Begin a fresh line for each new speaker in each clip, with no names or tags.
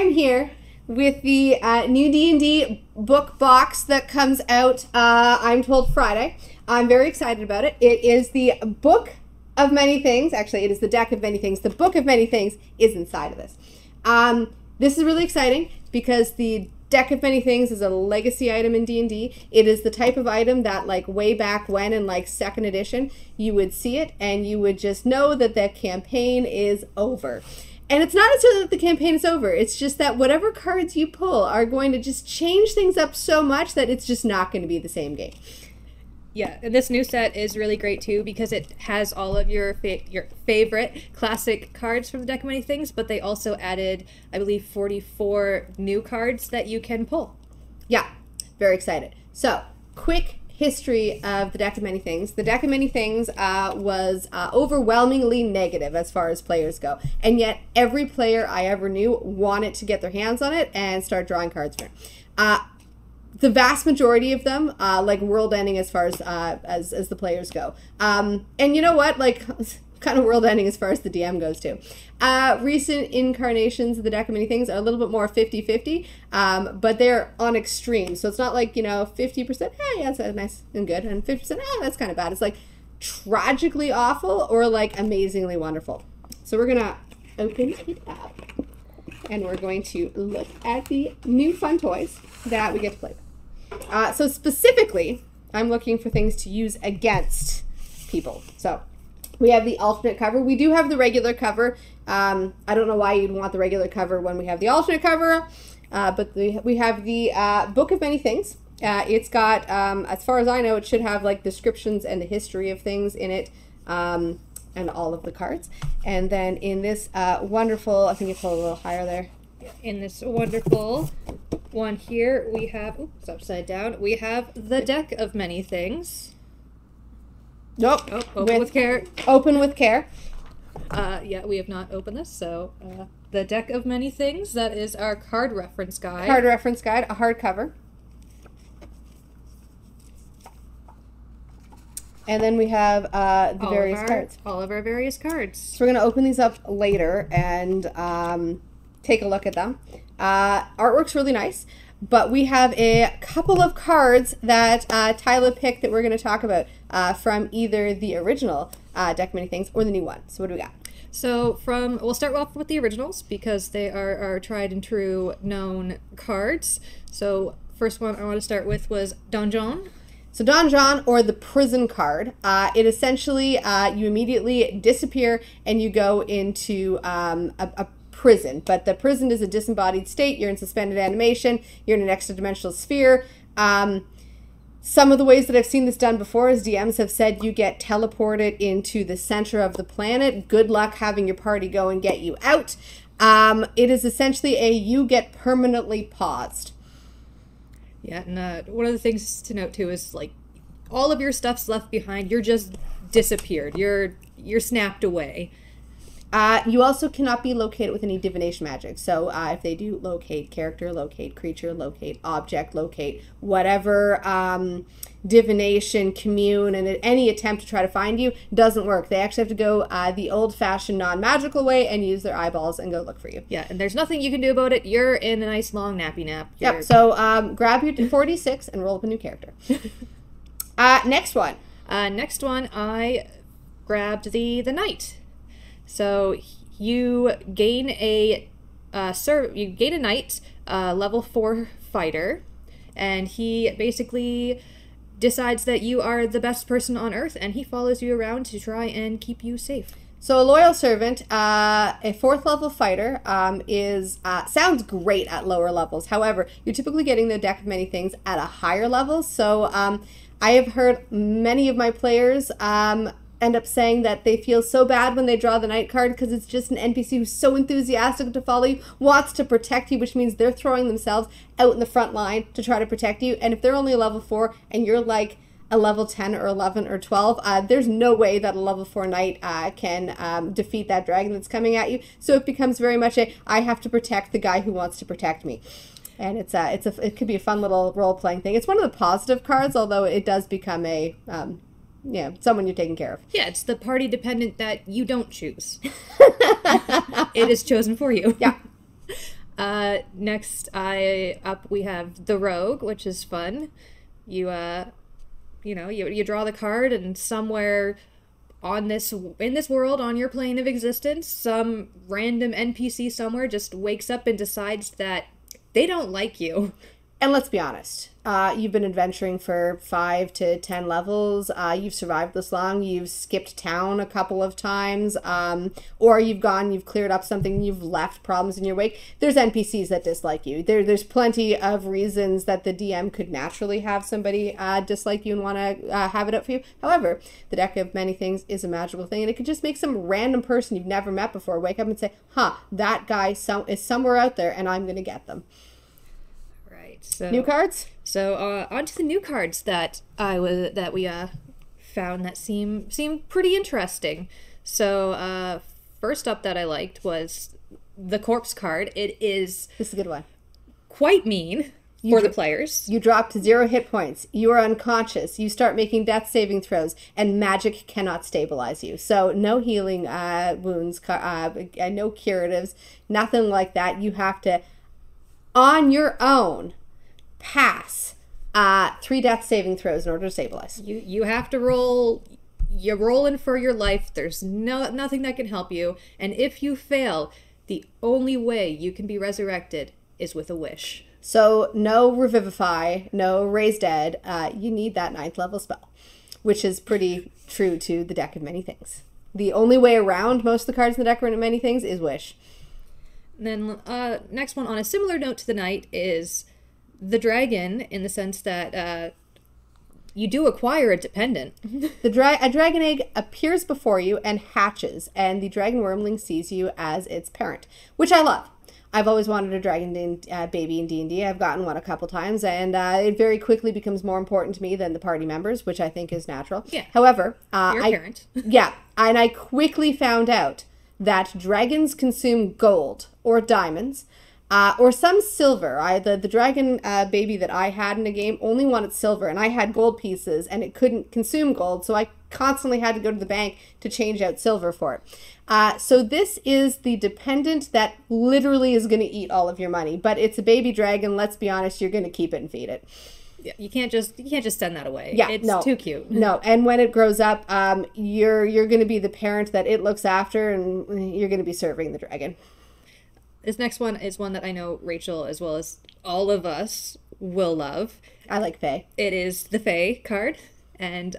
am here with the new D&D book box that comes out, I'm told, Friday. I'm very excited about it. It is the Book of Many Things. Actually, it is the Deck of Many Things. The Book of Many Things is inside of this. This is really exciting because the Deck of Many Things is a legacy item in D&D. It is the type of item that, like, way back when in, like, 2nd edition, you would see it and you would just know that the campaign is over. And it's not necessarily that the campaign is over. It's just that whatever cards you pull are going to just change things up so much that it's just not going to be the same game.
Yeah, and this new set is really great too because it has all of your favorite classic cards from the Deck of Many Things, but they also added, I believe, 44 new cards that you can pull.
Yeah, very excited. So, quick history of the Deck of Many Things. The Deck of Many Things was overwhelmingly negative as far as players go, and yet every player I ever knew wanted to get their hands on it and start drawing cards for it. The vast majority of them, like, world ending as far as the players go. And you know what? Like, kind of world ending as far as the DM goes too. Recent incarnations of the Deck of Many Things are a little bit more 50-50, but they're on extremes. So it's not like, you know, 50%, hey, yeah, that's nice and good, and 50%, that's kind of bad. It's like tragically awful or like amazingly wonderful. So we're gonna open it up and we're going to look at the new fun toys that we get to play with. So specifically, I'm looking for things to use against people. So we have the alternate cover. We do have the regular cover. I don't know why you'd want the regular cover when we have the alternate cover, but we have the Book of Many Things. It's got, as far as I know, it should have like descriptions and the history of things in it, and all of the cards. And then in this wonderful, I think you pull a little higher there.
In this wonderful one here, we have, oops, upside down, we have the Deck of Many Things.
Nope.
Oh, open with care.
Open with care.
Yeah, we have not opened this, so the Deck of Many Things, that is our card reference guide.
Card reference guide, a hardcover. And then we have the various cards.
All of our various cards.
So we're going to open these up later and take a look at them. Artwork's really nice, but we have a couple of cards that Tyler picked that we're going to talk about from either the original Deck of Many Things or the new one. So what do we got?
So we'll start off with the originals because they are our tried and true known cards. So first one I want to start with was Donjon.
So Donjon, or the prison card, it essentially, you immediately disappear and you go into a prison. But the prison is a disembodied state. You're in suspended animation. You're in an extra-dimensional sphere. Some of the ways that I've seen this done before is DMs have said you get teleported into the center of the planet. Good luck having your party go and get you out. It is essentially you get permanently paused.
Yeah, and one of the things to note too is, like, all of your stuff's left behind. You're just disappeared. You're snapped away.
You also cannot be located with any divination magic. So if they do locate character, locate creature, locate object, locate whatever divination, commune, and any attempt to try to find you doesn't work. They actually have to go the old-fashioned non-magical way and use their eyeballs and go look for you.
Yeah, and there's nothing you can do about it. You're in a nice long nappy nap.
Yep, so grab your 4d6 and roll up a new character. Next one.
Next one, I grabbed the Knight. So you gain a knight, level 4 fighter, and he basically decides that you are the best person on Earth, and he follows you around to try and keep you safe.
So a loyal servant, a 4th level fighter, sounds great at lower levels. However, you're typically getting the Deck of Many Things at a higher level. So I have heard many of my players end up saying that they feel so bad when they draw the Knight card because it's just an NPC who's so enthusiastic to follow you, wants to protect you, which means they're throwing themselves out in the front line to try to protect you. And if they're only a level 4 and you're like a level 10 or 11 or 12, there's no way that a level 4 knight can defeat that dragon that's coming at you. So it becomes very much I have to protect the guy who wants to protect me. And it could be a fun little role-playing thing. It's one of the positive cards, although it does become a someone you're taking care of.
Yeah, it's the party dependent that you don't choose. It is chosen for you.
Yeah.
Next, we have the Rogue, which is fun. You draw the card, and somewhere in this world, on your plane of existence, some random NPC somewhere just wakes up and decides that they don't like you.
And let's be honest, you've been adventuring for 5 to 10 levels. You've survived this long. You've skipped town a couple of times, or you've cleared up something, you've left problems in your wake. There's NPCs that dislike you. There's plenty of reasons that the DM could naturally have somebody dislike you and want to have it up for you. However, the deck of many things is a magical thing, and it could just make some random person you've never met before wake up and say, that guy is somewhere out there, and I'm going to get them.
So,
new cards?
So on to the new cards that we found that seem pretty interesting. So first up that I liked was the Corpse card. This is
a good one.
Quite mean for the players.
You drop to 0 hit points. You are unconscious. You start making death saving throws, and magic cannot stabilize you. So no healing wounds, no curatives, nothing like that. You have to, on your own, pass 3 death saving throws in order to stabilize.
You have to roll. You're rolling for your life. There's nothing that can help you. And if you fail, the only way you can be resurrected is with a wish.
So no revivify, no raise dead. You need that 9th level spell, which is pretty true to the deck of many things. The only way around most of the cards in the deck of many things is wish.
And then next one on a similar note to the knight is the dragon, in the sense that you do acquire a dependent.
A dragon egg appears before you and hatches, and the dragon wormling sees you as its parent, which I love. I've always wanted a dragon baby in D&D. I've gotten one a couple times, and it very quickly becomes more important to me than the party members, which I think is natural.
Yeah.
However,
you're a parent.
Yeah, and I quickly found out that dragons consume gold or diamonds, or some silver. The dragon baby that I had in a game only wanted silver, and I had gold pieces, and it couldn't consume gold, so I constantly had to go to the bank to change out silver for it. So this is the dependent that literally is going to eat all of your money, but it's a baby dragon. Let's be honest, you're going to keep it and feed it.
Yeah, you can't just send that away.
Yeah,
it's too cute.
No, and when it grows up, you're going to be the parent that it looks after, and you're going to be serving the dragon.
This next one is one that I know Rachel, as well as all of us, will love.
I like Fae.
It is the Fae card. And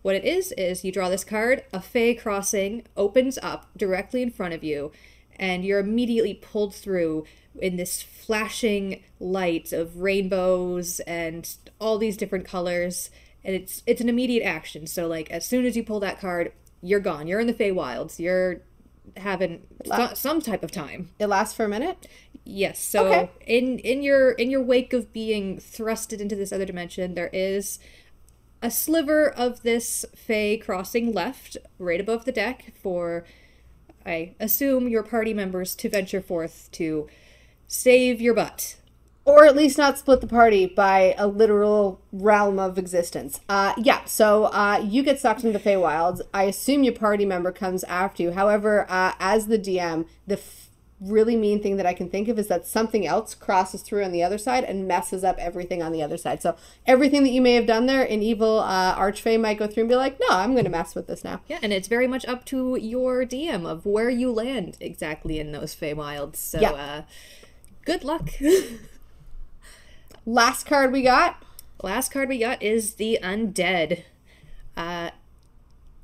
what it is you draw this card, a Fae crossing opens up directly in front of you, and you're immediately pulled through in this flashing light of rainbows and all these different colors. And it's an immediate action. So, like, as soon as you pull that card, you're gone. You're in the Fae Wilds. You're having some type of time.
It lasts for a minute?
Yes. So
okay.
in your wake of being thrusted into this other dimension, there is a sliver of this Fae crossing left right above the deck for, I assume, your party members to venture forth to save your butt.
Or at least not split the party by a literal realm of existence. So you get sucked into the Feywilds. I assume your party member comes after you. However, as the DM, the really mean thing that I can think of is that something else crosses through on the other side and messes up everything on the other side. So everything that you may have done there, an evil archfey might go through and be like, no, I'm going to mess with this now.
Yeah, and it's very much up to your DM of where you land exactly in those Feywilds. So good luck.
Last card we got
is the Undead.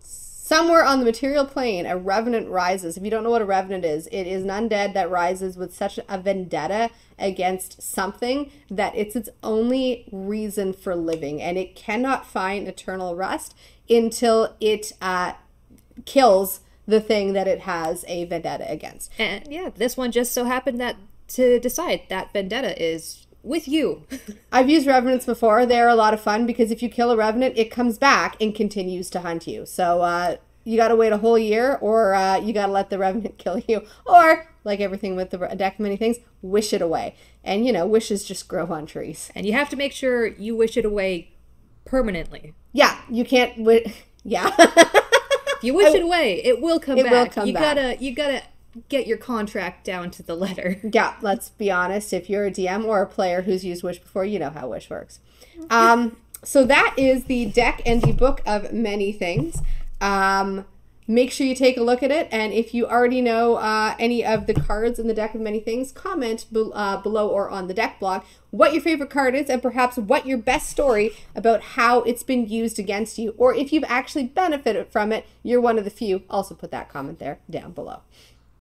Somewhere on the material plane, a revenant rises. If you don't know what a revenant is, it is an undead that rises with such a vendetta against something that it's its only reason for living, and it cannot find eternal rest until it kills the thing that it has a vendetta against.
And yeah, this one just so happened to decide that vendetta is with you.
I've used revenants before. They're a lot of fun because if you kill a revenant, it comes back and continues to hunt you. So you got to wait a whole year, or you got to let the revenant kill you. Or, like everything with the deck of many things, wish it away. And, wishes just grow on trees.
And you have to make sure you wish it away permanently.
Yeah, you can't... Yeah.
If you wish it away, it will come back.
It will come back.
You gotta get your contract down to the letter.
Yeah, let's be honest. If you're a DM or a player who's used Wish before, you know how Wish works. So that is the deck and the book of many things. Make sure you take a look at it. And if you already know any of the cards in the deck of many things, comment below or on the deck blog what your favorite card is and perhaps what your best story about how it's been used against you. Or if you've actually benefited from it, you're one of the few. Also put that comment there down below.